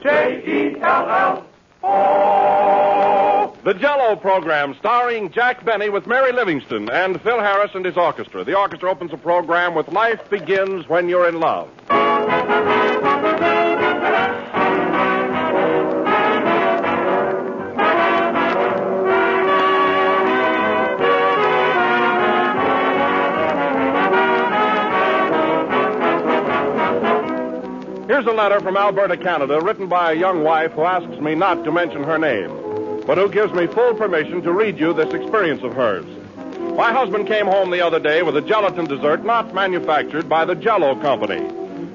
J-E-L-L-O. The Jell-O program, starring Jack Benny with Mary Livingston and Phil Harris and his orchestra. The orchestra opens the program with Life Begins When You're in Love. Here's a letter from Alberta, Canada, written by a young wife who asks me not to mention her name, but who gives me full permission to read you this experience of hers. My husband came home the other day with a gelatin dessert not manufactured by the Jell-O company.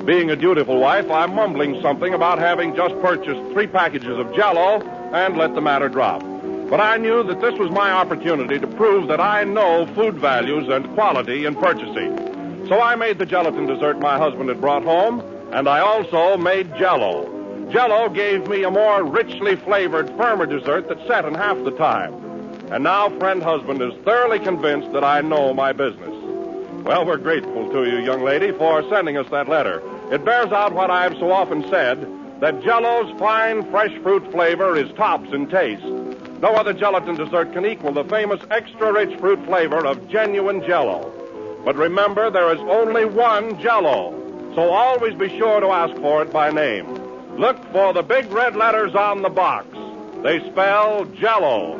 Being a dutiful wife, I'm mumbling something about having just purchased 3 packages of Jell-O and let the matter drop. But I knew that this was my opportunity to prove that I know food values and quality in purchasing. So I made the gelatin dessert my husband had brought home, and I also made Jell-O. Jell-O gave me a more richly flavored, firmer dessert that set in half the time. And now friend husband is thoroughly convinced that I know my business. Well, we're grateful to you, young lady, for sending us that letter. It bears out what I've so often said, that Jell-O's fine, fresh fruit flavor is tops in taste. No other gelatin dessert can equal the famous extra-rich fruit flavor of genuine Jell-O. But remember, there is only one Jell-O. So always be sure to ask for it by name. Look for the big red letters on the box. They spell Jell-O.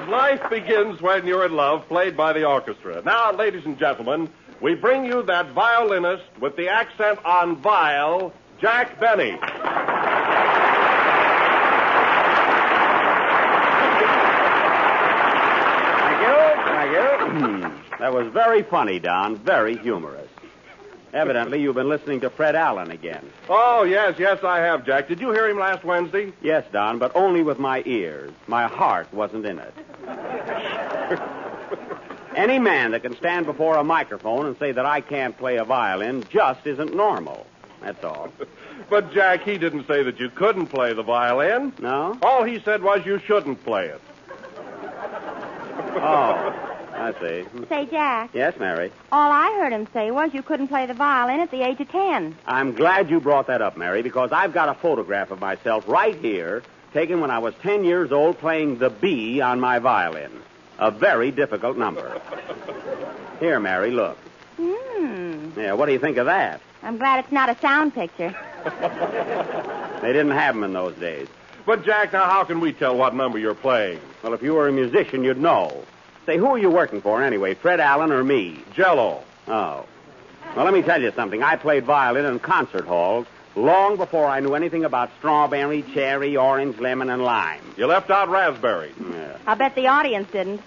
Life Begins When You're in Love, played by the orchestra. Now, ladies and gentlemen, we bring you that violinist with the accent on viol, Jack Benny. Thank you. That was very funny, Don. Very humorous. Evidently, you've been listening to Fred Allen again. Oh, yes, I have, Jack. Did you hear him last Wednesday? Yes, Don, but only with my ears. My heart wasn't in it. Any man that can stand before a microphone and say that I can't play a violin just isn't normal. That's all. But, Jack, he didn't say that you couldn't play the violin. No? All he said was you shouldn't play it. Oh, I see. Say, Jack. Yes, Mary? All I heard him say was you couldn't play the violin at the age of 10. I'm glad you brought that up, Mary, because I've got a photograph of myself right here, taken when I was 10 years old, playing the B on my violin. A very difficult number. Here, Mary, look. Yeah, what do you think of that? I'm glad it's not a sound picture. They didn't have them in those days. But, Jack, now how can we tell what number you're playing? Well, if you were a musician, you'd know. Say, who are you working for anyway, Fred Allen or me? Jell-O. Oh. Well, let me tell you something. I played violin in concert halls long before I knew anything about strawberry, cherry, orange, lemon, and lime. You left out raspberry. Yeah. I'll bet the audience didn't.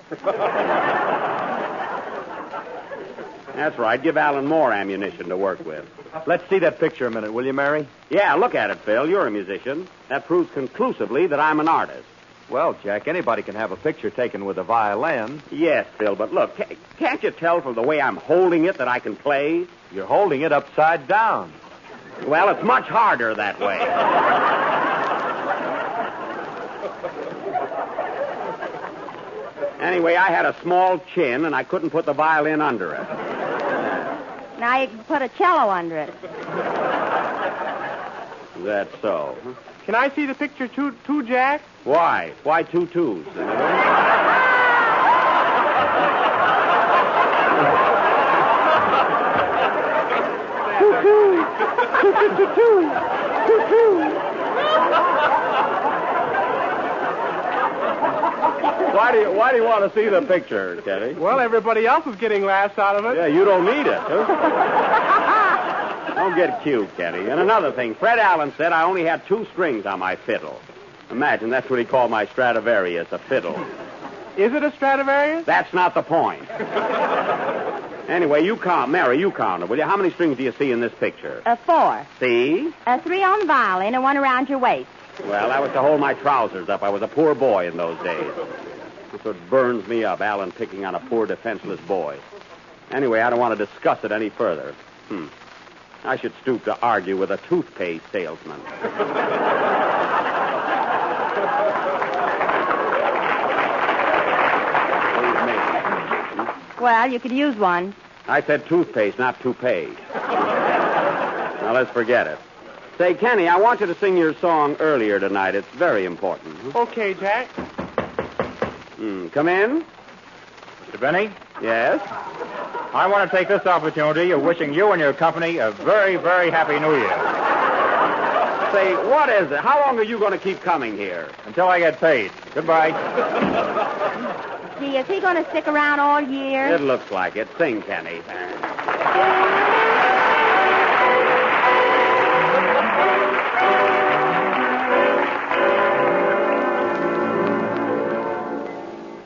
That's right. Give Allen more ammunition to work with. Let's see that picture a minute, will you, Mary? Yeah, look at it, Phil. You're a musician. That proves conclusively that I'm an artist. Well, Jack, anybody can have a picture taken with a violin. Yes, Phil, but look, can't you tell from the way I'm holding it that I can play? You're holding it upside down. Well, it's much harder that way. Anyway, I had a small chin, and I couldn't put the violin under it. Now you can put a cello under it. That's so. Can I see the picture too, Jack? Why? Why 2 twos? Why do you want to see the picture, Teddy? Well, everybody else is getting laughs out of it. Yeah, you don't need it. Don't get cute, Kenny. And another thing, Fred Allen said I only had 2 strings on my fiddle. Imagine, that's what he called my Stradivarius, a fiddle. Is it a Stradivarius? That's not the point. Anyway, you count. Mary, you count it, will you? How many strings do you see in this picture? 4. See? 3 on the violin and 1 around your waist. Well, that was to hold my trousers up. I was a poor boy in those days. That's what burns me up, Allen picking on a poor, defenseless boy. Anyway, I don't want to discuss it any further. I should stoop to argue with a toothpaste salesman. Well, you could use one. I said toothpaste, not toupee. Now, let's forget it. Say, Kenny, I want you to sing your song earlier tonight. It's very important. Okay, Jack. Come in. Mr. Benny, Yes? I want to take this opportunity of wishing you and your company a very, very happy New Year. Say, what is it? How long are you going to keep coming here? Until I get paid. Goodbye. Gee, is he going to stick around all year? It looks like it. Sing, Kenny.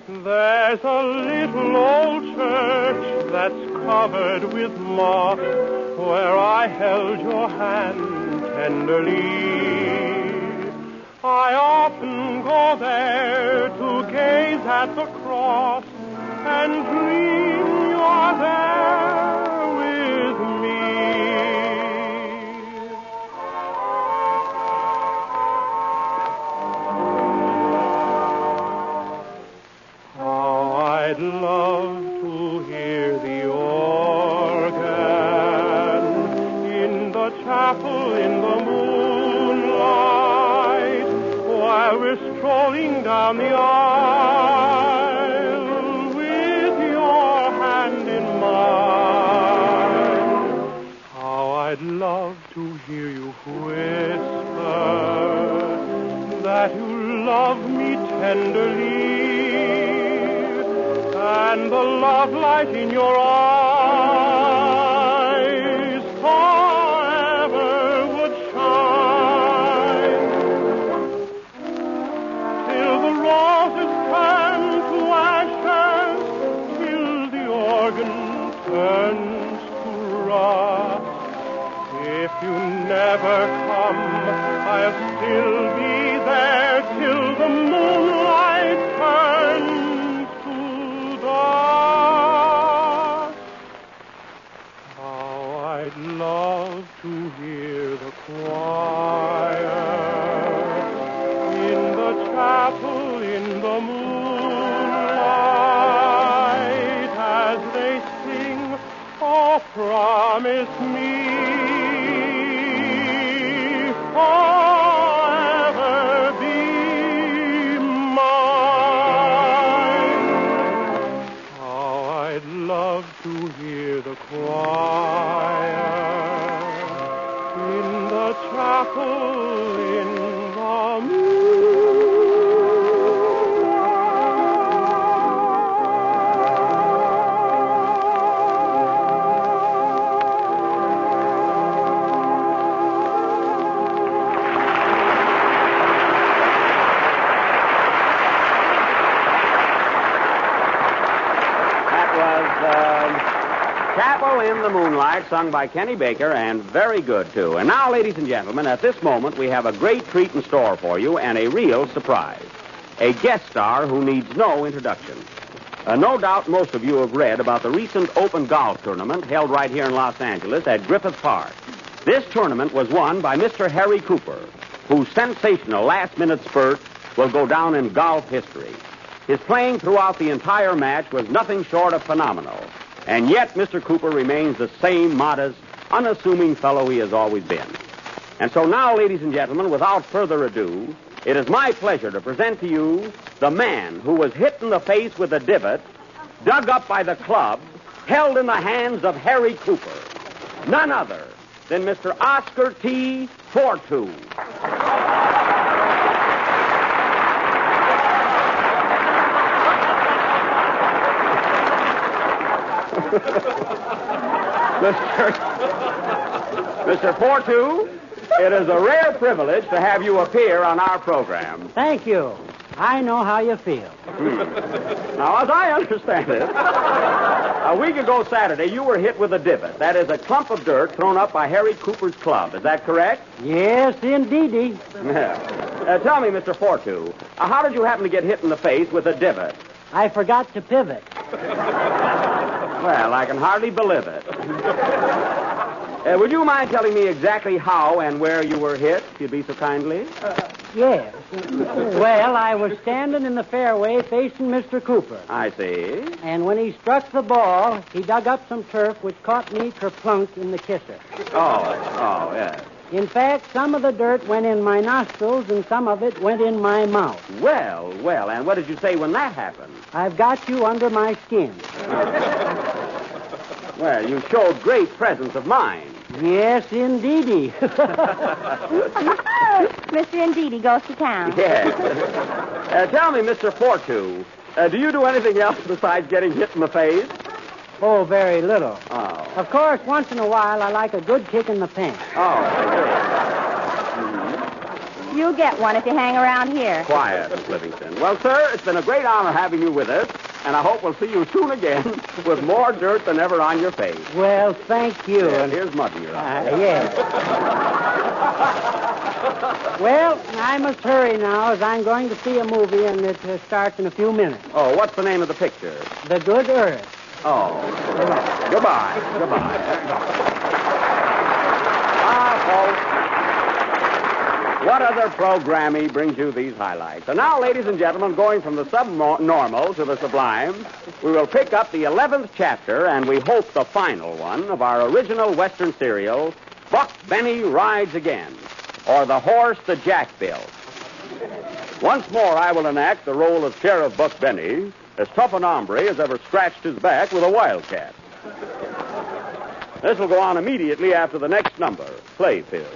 There's a little old church that's covered with moss where I held your hand tenderly. I often go there to gaze at the cross and dream you are there with me. How I'd love to hear the organ in the chapel in the moonlight while we're strolling down the aisle with your hand in mine. How I'd love to hear you whisper that you love me tenderly, and the love light in your eyes forever would shine, till the roses turn to ashes, till the organ turns to rust. If you never come, I'll still be there till the moonlight turns to dust. How I'd love to hear the choir in the chapel in the moonlight as they sing, "Oh, promise me forever be mine." How I'd love to hear the choir in the chapel in the Chapel in the Moonlight, sung by Kenny Baker, and very good, too. And now, ladies and gentlemen, at this moment, we have a great treat in store for you and a real surprise. A guest star who needs no introduction. No doubt most of you have read about the recent Open Golf Tournament held right here in Los Angeles at Griffith Park. This tournament was won by Mr. Harry Cooper, whose sensational last-minute spurt will go down in golf history. His playing throughout the entire match was nothing short of phenomenal. And yet, Mr. Cooper remains the same modest, unassuming fellow he has always been. And so now, ladies and gentlemen, without further ado, it is my pleasure to present to you the man who was hit in the face with a divot, dug up by the club, held in the hands of Harry Cooper. None other than Mr. Oscar T. Fortu. Mr. Fortu, it is a rare privilege to have you appear on our program. Thank you. I know how you feel. Now, as I understand it, a week ago Saturday, you were hit with a divot. That is a clump of dirt thrown up by Harry Cooper's club. Is that correct? Yes, indeedy. Tell me, Mr. Fortu, how did you happen to get hit in the face with a divot? I forgot to pivot. Well, I can hardly believe it. Would you mind telling me exactly how and where you were hit, if you'd be so kindly? Yes. Well, I was standing in the fairway facing Mr. Cooper. I see. And when he struck the ball, he dug up some turf which caught me kerplunk in the kisser. Oh, yes. In fact, some of the dirt went in my nostrils and some of it went in my mouth. Well, and what did you say when that happened? I've got you under my skin. Well, you showed great presence of mind. Yes, indeedy. Mr. Indeedy goes to town. Yes. Tell me, Mr. Fortu, do you do anything else besides getting hit in the face? Oh, very little. Oh. Of course, once in a while, I like a good kick in the pants. Oh, You'll get one if you hang around here. quiet, Miss Livingston. Well, sir, it's been a great honor having you with us, and I hope we'll see you soon again with more dirt than ever on your face. Well, thank you. Yes, here's mud in your eye. Yes. Well, I must hurry now, as I'm going to see a movie, and it starts in a few minutes. Oh, what's the name of the picture? The Good Earth. Oh. Goodbye. Folks. What other programming brings you these highlights? And now, ladies and gentlemen, going from the subnormal to the sublime, we will pick up the 11th chapter, and we hope the final one, of our original Western serial, Buck Benny Rides Again, or The Horse That Jack Built. Once more, I will enact the role of Sheriff Buck Benny, as tough an hombre as ever scratched his back with a wildcat. This will go on immediately after the next number, Play, Phil.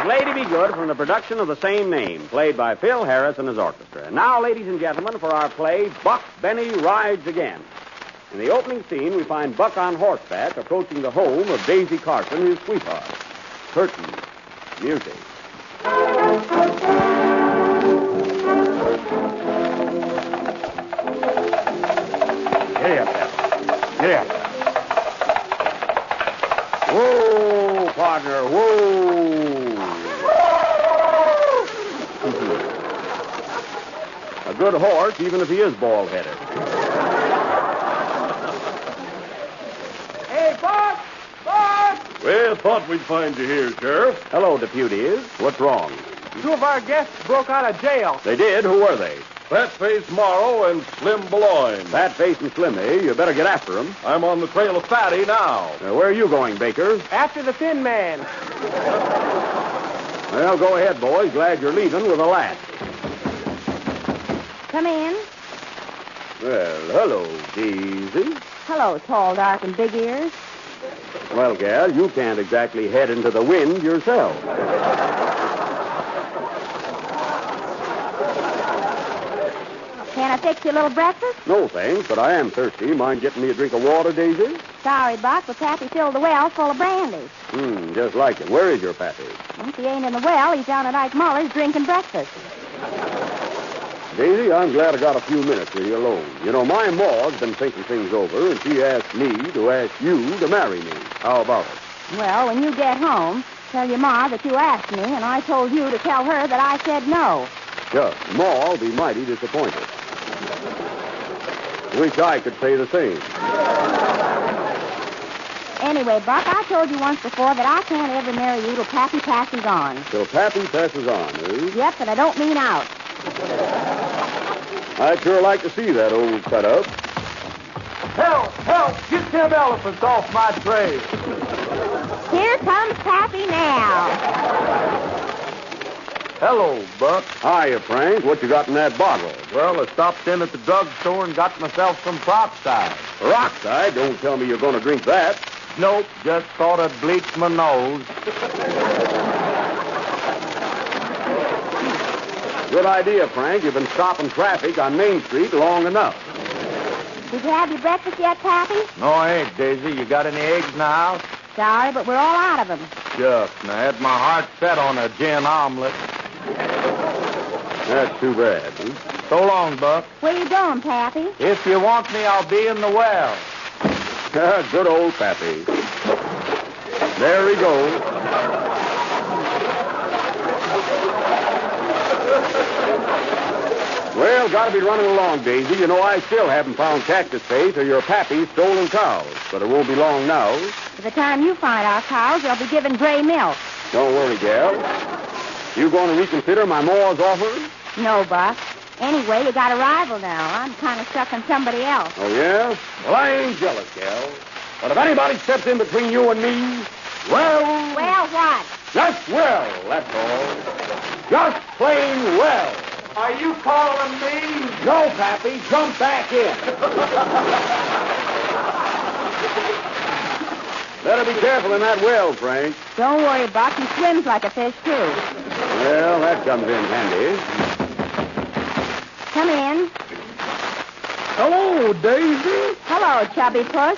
Lady Be Good from the production of the same name, played by Phil Harris and his orchestra. And now, ladies and gentlemen, for our play, Buck Benny Rides Again. In the opening scene, we find Buck on horseback approaching the home of Daisy Carson, his sweetheart. Curtain. Music. Get up there. Get up. Whoa, partner, whoa. A good horse, even if he is bald-headed. Hey, Buck! Buck! Well, thought we'd find you here, Sheriff. Hello, deputies. What's wrong? Two of our guests broke out of jail. They did? Who were they? Fat-Face Morrow and Slim Beloin. Fat Face and Slimmy. You better get after them. I'm on the trail of Fatty now. Where are you going, Baker? After the Thin Man. Well, go ahead, boys. Glad you're leaving with a laugh. Come in. Well, hello, Daisy. Hello, tall, dark, and big ears. Well, gal, you can't exactly head into the wind yourself. Can I fix you a little breakfast? No, thanks, but I am thirsty. Mind getting me a drink of water, Daisy? Sorry, Buck, but Pappy filled the well full of brandy. Just like it. Where is your Pappy? If he ain't in the well, he's down at Ike Muller's drinking breakfast. Daisy, I'm glad I got a few minutes with you alone. You know, my ma's been thinking things over, and she asked me to ask you to marry me. How about it? Well, when you get home, tell your Ma that you asked me, and I told you to tell her that I said no. Sure. Ma'll be mighty disappointed. Wish I could say the same. Anyway, Buck, I told you once before that I can't ever marry you till Pappy passes on. Till Pappy passes on, eh? Yep, and I don't mean out. I'd sure like to see that old setup. Help! Help! Get them elephants off my tray. Here comes Pappy now. Hello, Buck. Hiya, Frank. What you got in that bottle? Well, I stopped in at the drugstore and got myself some peroxide. Peroxide? Don't tell me you're going to drink that. Nope, just thought I'd bleach my nose. Good idea, Frank. You've been stopping traffic on Main Street long enough. Did you have your breakfast yet, Pappy? No, I ain't, Daisy. You got any eggs in the house? Sorry, but we're all out of them. Shucks, and I had my heart set on a gin omelet. That's too bad. Huh? So long, Buck. Where you going, Pappy? If you want me, I'll be in the well. Good old Pappy. There he goes. Well, gotta be running along, Daisy. You know, I still haven't found Cactus Face or your Pappy's stolen cows. But it won't be long now. By the time you find our cows, they'll be giving gray milk. Don't worry, gal. You going to reconsider my ma's offer? No, Buck. Anyway, you got a rival now. I'm kind of stuck on somebody else. Oh, yeah? Well, I ain't jealous, gal. But if anybody steps in between you and me, well... Well, what? Just well, that's all. Just plain well. Are you calling me? No, Pappy. Jump back in. Better be careful in that well, Frank. Don't worry, Buck. He swims like a fish, too. Well, that comes in handy. Come in. Hello, Daisy. Hello, chubby puss.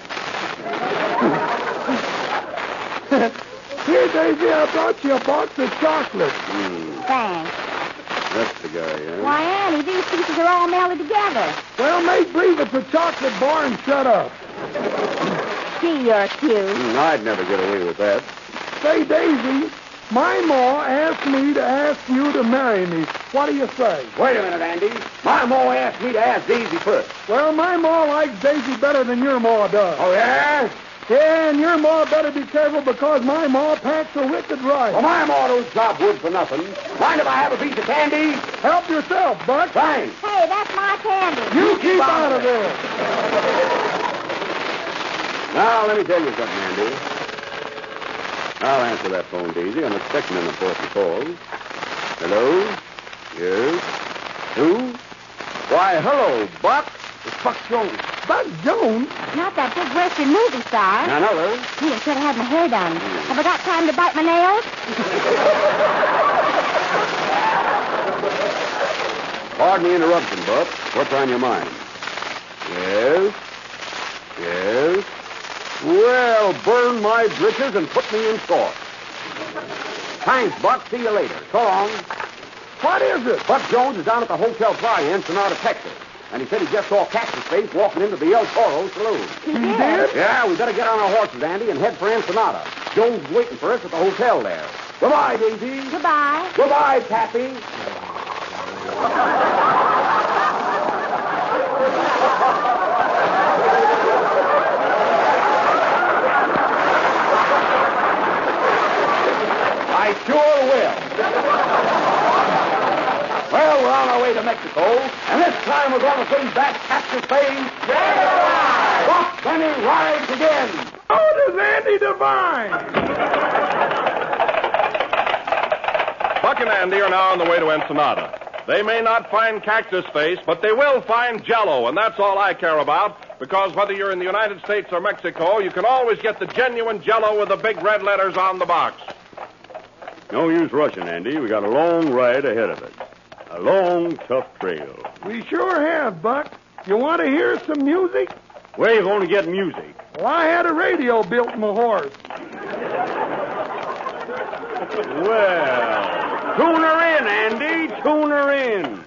Here, Daisy, I brought you a box of chocolates. Thanks. That's the guy, yeah? Why, Annie, these pieces are all melded together. Well, make believe it's a chocolate bar and shut up. Gee, you're cute. I'd never get away with that. Say, Daisy, my ma asked me to ask you to marry me. What do you say? Wait a minute, Andy. My ma asked me to ask Daisy first. Well, my ma likes Daisy better than your ma does. Oh, yeah? Yeah, and your ma better be careful because my ma packs a wicked right. Well, my ma don't chop wood for nothing. Mind if I have a piece of candy? Help yourself, Buck. Thanks. Hey, that's my candy. You keep out of there. Now, let me tell you something, Andy. I'll answer that phone, Daisy. I'm expecting an important call. Hello? Yes? Who? Why, hello, Buck. It's Buck Jones. Buck Jones? Not that big Western movie star. Another? Gee, I should have had my hair done. Have I got time to bite my nails? Pardon the interruption, Buck. What's on your mind? Yes? Yes? Well, burn my britches and put me in store. Thanks, Buck. See you later. So long. What is it? Buck Jones is down at the Hotel Playa in Sonata, Texas. And he said he just saw Cactus Face walking into the El Toro saloon. He did? Yeah, we better get on our horses, Andy, and head for Ensenada. Jones is waiting for us at the hotel there. Goodbye, Daisy. Goodbye. Goodbye, Pappy. I sure will. Well, we're on our way to Mexico, and this time we're going to bring back Cactus Face. Buck Benny rides again. Oh, does Andy Devine? Buck and Andy are now on the way to Ensenada. They may not find Cactus Face, but they will find Jell-O, and that's all I care about, because whether you're in the United States or Mexico, you can always get the genuine Jell-O with the big red letters on the box. No use rushing, Andy. We got a long ride ahead of us. A long, tough trail. We sure have, Buck. You want to hear some music? Where you going to get music? Well, I had a radio built in my horse. Well, tune her in, Andy. Tune her in.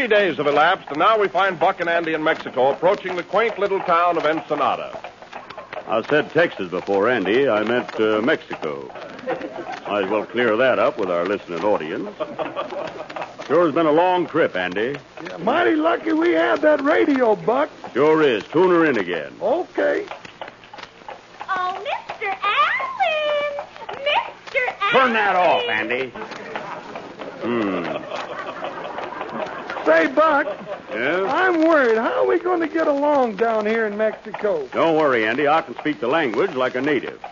Days have elapsed, and now we find Buck and Andy in Mexico approaching the quaint little town of Ensenada. I said Texas before, Andy. I meant Mexico. Might as well clear that up with our listening audience. Sure has been a long trip, Andy. Yeah, mighty lucky we had that radio, Buck. Sure is. Tune her in again. Okay. Oh, Mr. Allen! Mr. Allen! Turn that off, Andy. Say, Buck, Yes? I'm worried. How are we going to get along down here in Mexico? Don't worry, Andy. I can speak the language like a native.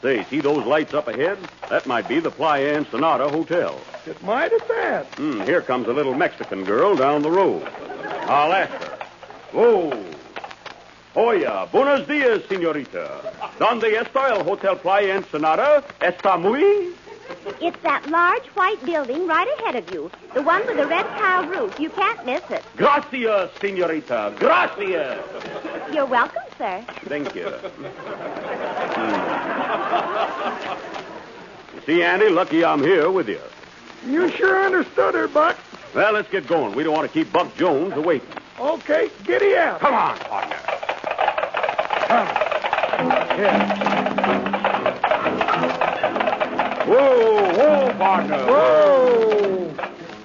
Say, see those lights up ahead? That might be the Playa Ensenada Hotel. It might at that. Here comes a little Mexican girl down the road. I'll ask her. Oh. Oya, buenos días, señorita. ¿Dónde está el Hotel Playa Ensenada? ¿Está muy? It's that large white building right ahead of you. The one with the red tile roof. You can't miss it. Gracias, señorita. Gracias. You're welcome, sir. Thank you. You see, Andy, lucky I'm here with you. You sure understood her, Buck. Well, let's get going. We don't want to keep Buck Jones awake. Okay, giddy up. Come on, partner. Whoa, whoa, partner. Whoa.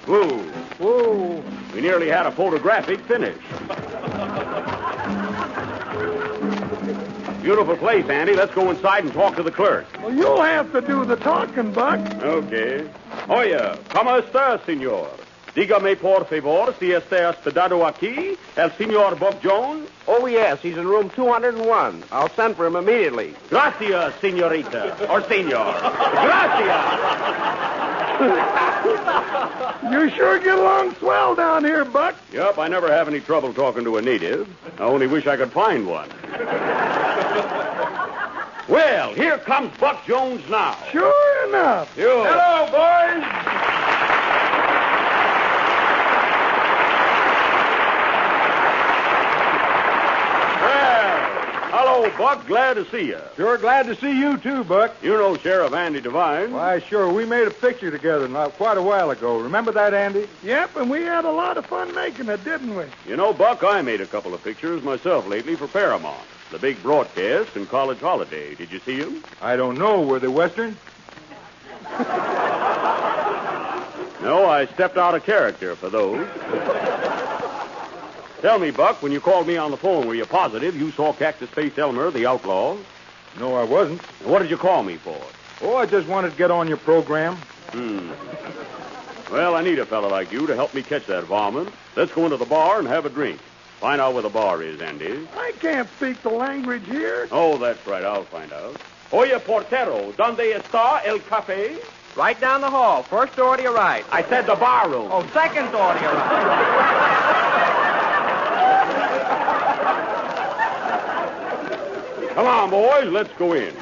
Whoa. Whoa. We nearly had a photographic finish. Beautiful place, Andy. Let's go inside and talk to the clerk. Well, you'll have to do the talking, Buck. Okay. Oye, ¿cómo está, señor? Dígame, por favor, si está hospedado aquí el señor Buck Jones. Oh, yes, he's in room 201. I'll send for him immediately. Gracias, señorita. Or señor. Gracias. You sure get along swell down here, Buck. Yep, I never have any trouble talking to a native. I only wish I could find one. Well, here comes Buck Jones now. Sure enough. Hello, boys. Hello, Buck. Glad to see you. Sure glad to see you, too, Buck. You know Sheriff Andy Devine. Why, sure. We made a picture together quite a while ago. Remember that, Andy? Yep, and we had a lot of fun making it, didn't we? You know, Buck, I made a couple of pictures myself lately for Paramount. The big broadcast and College Holiday. Did you see them? I don't know. Were they Western? No, I stepped out of character for those. Tell me, Buck, when you called me on the phone, were you positive you saw Cactus Face Elmer, the outlaw? No, I wasn't. What did you call me for? Oh, I just wanted to get on your program. Well, I need a fella like you to help me catch that varmint. Let's go into the bar and have a drink. Find out where the bar is, Andy. I can't speak the language here. Oh, that's right. I'll find out. Oye, portero, ¿dónde está el café? Right down the hall. First door to your right. I said the bar room. Oh, second door to your right. Come on, boys, let's go in.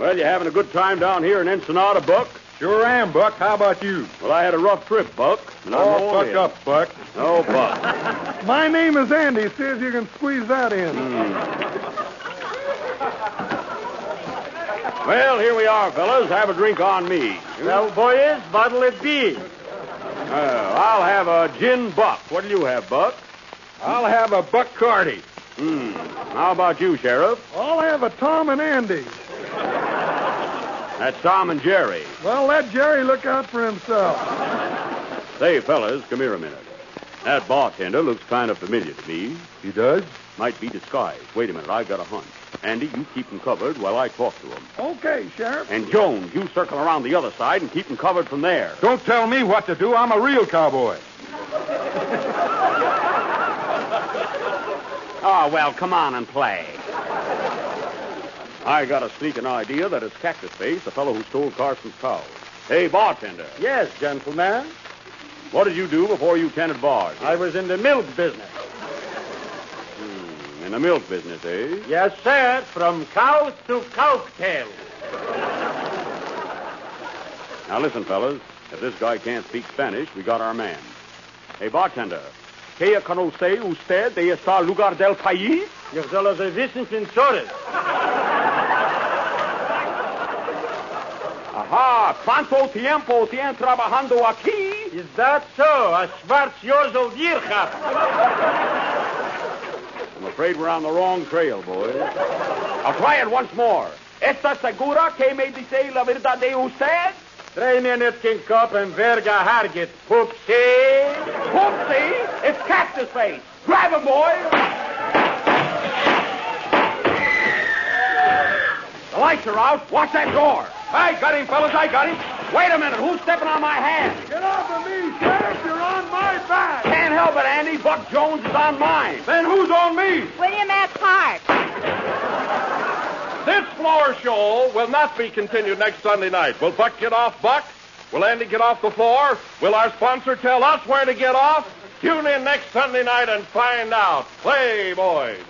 Well, you having a good time down here in Ensenada, Buck? Sure am, Buck. How about you? Well, I had a rough trip, Buck. And I'm Oh, rolling buck in. up, Buck. Oh, Buck. My name is Andy. See if you can squeeze that in. Well, here we are, fellas. Have a drink on me. Well, boys, what'll it be? I'll have a gin Buck. What'll you have, Buck? I'll have a Buck Carty. How about you, Sheriff? I'll have a Tom and Andy. That's Tom and Jerry. Well, let Jerry look out for himself. Say, fellas, come here a minute. That bartender looks kind of familiar to me. He does? Might be disguised. Wait a minute, I've got a hunch. Andy, you keep him covered while I talk to him. Okay, Sheriff. And Jones, you circle around the other side and keep him covered from there. Don't tell me what to do. I'm a real cowboy. Oh, well, come on and play. I got a sneaking idea that it's Cactus Face, the fellow who stole Carson's cows. Hey, bartender. Yes, gentlemen. What did you do before you tended bars? I was in the milk business. In the milk business, eh? Yes, sir. From cows to cowtail. Now listen, fellas. If this guy can't speak Spanish, we got our man. Hey, bartender. ¿Qué conoce usted de este lugar del país? Yo solo soy wissen sensores. Ajá. ¿Cuánto tiempo tiene trabajando aquí? Is that so? A Schwarz years old year, I'm afraid we're on the wrong trail, boys. I'll try it once more. ¿Está segura que me dice la verdad de usted? 3 minutes King Cup and verga hargit. Poopsie. Whoopsie! It's Cactus Face. Grab him, boys! The lights are out. Watch that door. I got him, fellas. I got him. Wait a minute. Who's stepping on my hand? Get off of me, Sheriff. You're on my back. Can't help it, Andy. Buck Jones is on mine. Then who's on me? William F. Hart. This floor show will not be continued next Sunday night. Will Buck get off, Buck? Will Andy get off the floor? Will our sponsor tell us where to get off? Tune in next Sunday night and find out. Play, boys.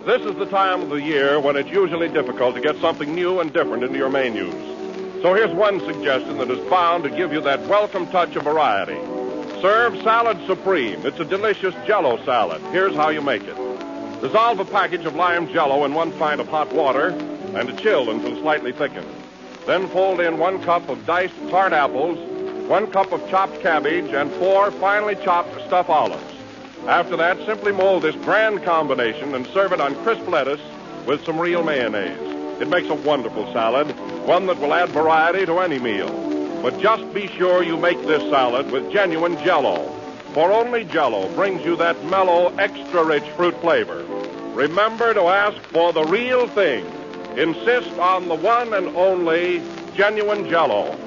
This is the time of the year when it's usually difficult to get something new and different into your menus. So here's one suggestion that is bound to give you that welcome touch of variety. Serve Salad Supreme. It's a delicious Jell-O salad. Here's how you make it. Dissolve a package of lime Jell-O in 1 pint of hot water and chill until slightly thickened. Then fold in 1 cup of diced tart apples, 1 cup of chopped cabbage, and 4 finely chopped stuffed olives. After that, simply mold this grand combination and serve it on crisp lettuce with some real mayonnaise. It makes a wonderful salad, one that will add variety to any meal. But just be sure you make this salad with genuine Jell-O, for only Jell-O brings you that mellow, extra-rich fruit flavor. Remember to ask for the real thing. Insist on the one and only genuine Jell-O.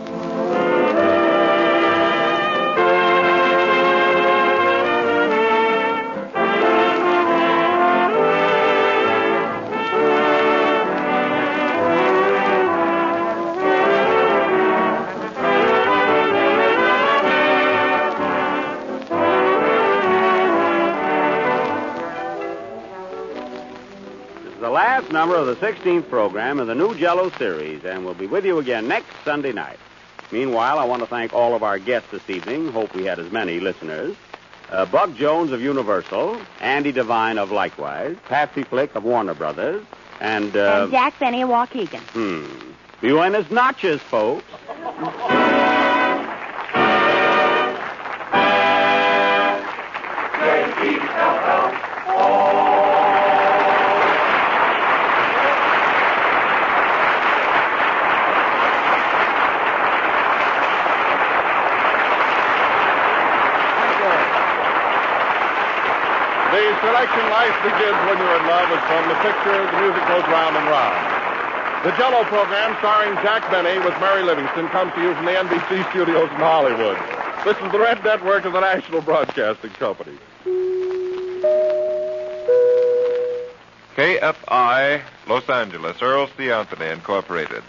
Last number of the 16th program of the new Jell-O series, and we'll be with you again next Sunday night. Meanwhile, I want to thank all of our guests this evening. Hope we had as many listeners. Buck Jones of Universal, Andy Devine of Likewise, Patsy Flick of Warner Brothers, and Jack Benny of Waukegan. Buenas noches, folks. The selection Life Begins When You're in Love is from the picture The Music Goes Round and Round. The Jell-O program starring Jack Benny with Mary Livingston comes to you from the NBC studios in Hollywood. This is the Red Network of the National Broadcasting Company. KFI, Los Angeles, Earl C. Anthony Incorporated.